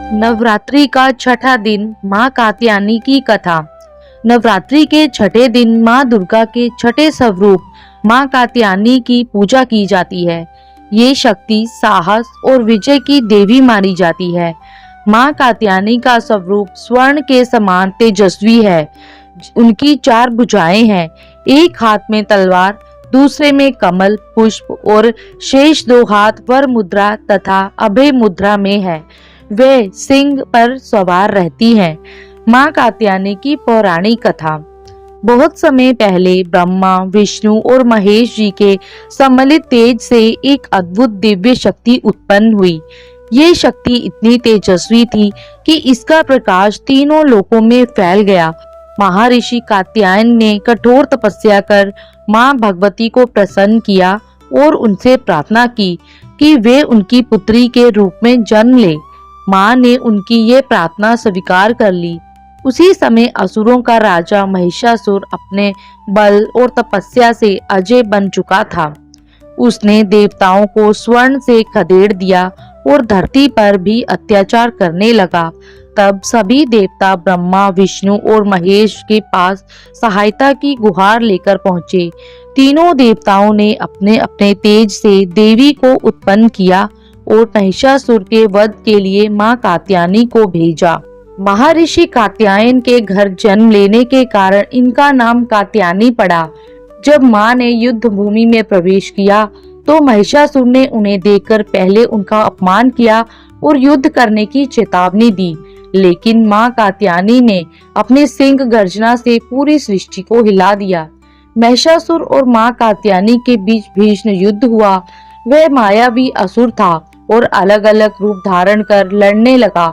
नवरात्रि का छठा दिन माँ कात्यायनी की कथा। नवरात्रि के छठे दिन माँ दुर्गा के छठे स्वरूप माँ कात्यायनी की पूजा की जाती है। ये शक्ति, साहस और विजय की देवी मानी जाती है। माँ कात्यायनी का स्वरूप स्वर्ण के समान तेजस्वी है। उनकी 4 भुजाएं हैं, एक हाथ में तलवार, दूसरे में कमल पुष्प और शेष 2 हाथ वर मुद्रा तथा अभय मुद्रा में है। वे सिंह पर सवार रहती हैं। माँ कात्यायनी की पौराणिक कथा। बहुत समय पहले ब्रह्मा, विष्णु और महेश जी के सम्मिलित तेज से एक अद्भुत दिव्य शक्ति उत्पन्न हुई। ये शक्ति इतनी तेजस्वी थी कि इसका प्रकाश तीनों लोकों में फैल गया। महर्षि कात्यायन ने कठोर तपस्या कर माँ भगवती को प्रसन्न किया और उनसे प्रार्थना की कि वे उनकी पुत्री के रूप में जन्म ले। माँ ने उनकी ये प्रार्थना स्वीकार कर ली। उसी समय असुरों का राजा महिषासुर अपने बल और तपस्या से अजय बन चुका था। उसने देवताओं को स्वर्ण से खदेड़ दिया और धरती पर भी अत्याचार करने लगा। तब सभी देवता ब्रह्मा, विष्णु और महेश के पास सहायता की गुहार लेकर पहुंचे। तीनों देवताओं ने अपने अपने तेज से देवी को उत्पन्न किया और महिषासुर के वध के लिए माँ कात्यायनी को भेजा। महर्षि कात्यायन के घर जन्म लेने के कारण इनका नाम कात्यायनी पड़ा। जब माँ ने युद्ध भूमि में प्रवेश किया तो महिषासुर ने उन्हें देखकर पहले उनका अपमान किया और युद्ध करने की चेतावनी दी। लेकिन माँ कात्यायनी ने अपने सिंह गर्जना से पूरी सृष्टि को हिला दिया। महिषासुर और माँ कात्यायनी के बीच भीषण युद्ध हुआ। वह मायावी असुर था और अलग अलग रूप धारण कर लड़ने लगा।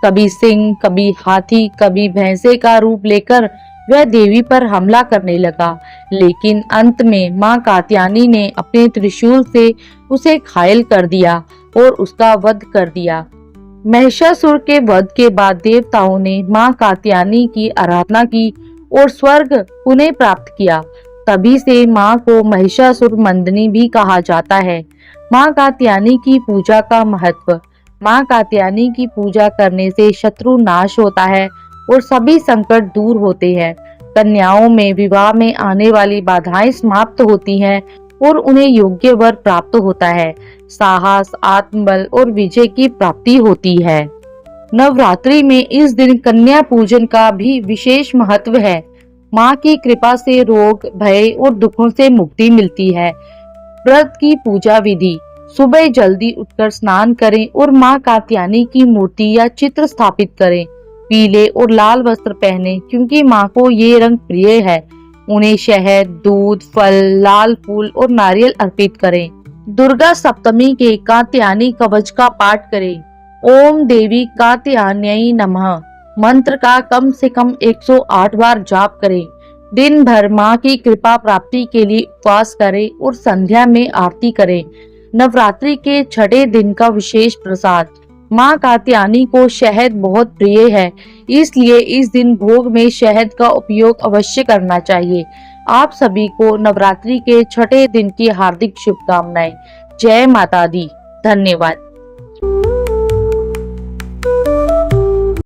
कभी सिंह, कभी हाथी, कभी भैंसे का रूप लेकर वह देवी पर हमला करने लगा। लेकिन अंत में माँ कात्यायनी ने अपने त्रिशूल से उसे घायल कर दिया और उसका वध कर दिया। महिषासुर के वध के बाद देवताओं ने माँ कात्यायनी की आराधना की और स्वर्ग पुनः प्राप्त किया। तभी से माँ को महिषासुर मर्दिनी भी कहा जाता है। माँ कात्यायनी की पूजा का महत्व। माँ कात्यायनी की पूजा करने से शत्रु नाश होता है और सभी संकट दूर होते हैं। कन्याओं में विवाह में आने वाली बाधाएं समाप्त होती हैं और उन्हें योग्य वर प्राप्त होता है। साहस, आत्मबल और विजय की प्राप्ति होती है। नवरात्रि में इस दिन कन्या पूजन का भी विशेष महत्व है। माँ की कृपा से रोग, भय और दुखों से मुक्ति मिलती है। व्रत की पूजा विधि। सुबह जल्दी उठकर स्नान करें और माँ कात्यायनी की मूर्ति या चित्र स्थापित करें। पीले और लाल वस्त्र पहने क्योंकि माँ को ये रंग प्रिय है। उन्हें शहद, दूध, फल, लाल फूल और नारियल अर्पित करें। दुर्गा सप्तमी के कात्यायनी कवच का पाठ करें। ओम देवी कात्यायन्यै नमः मंत्र का कम से कम 108 बार जाप करें। दिन भर माँ की कृपा प्राप्ति के लिए उपवास करें और संध्या में आरती करें। नवरात्रि के छठे दिन का विशेष प्रसाद। माँ कात्यायनी को शहद बहुत प्रिय है, इसलिए इस दिन भोग में शहद का उपयोग अवश्य करना चाहिए। आप सभी को नवरात्रि के छठे दिन की हार्दिक शुभकामनाएं। जय माता दी। धन्यवाद।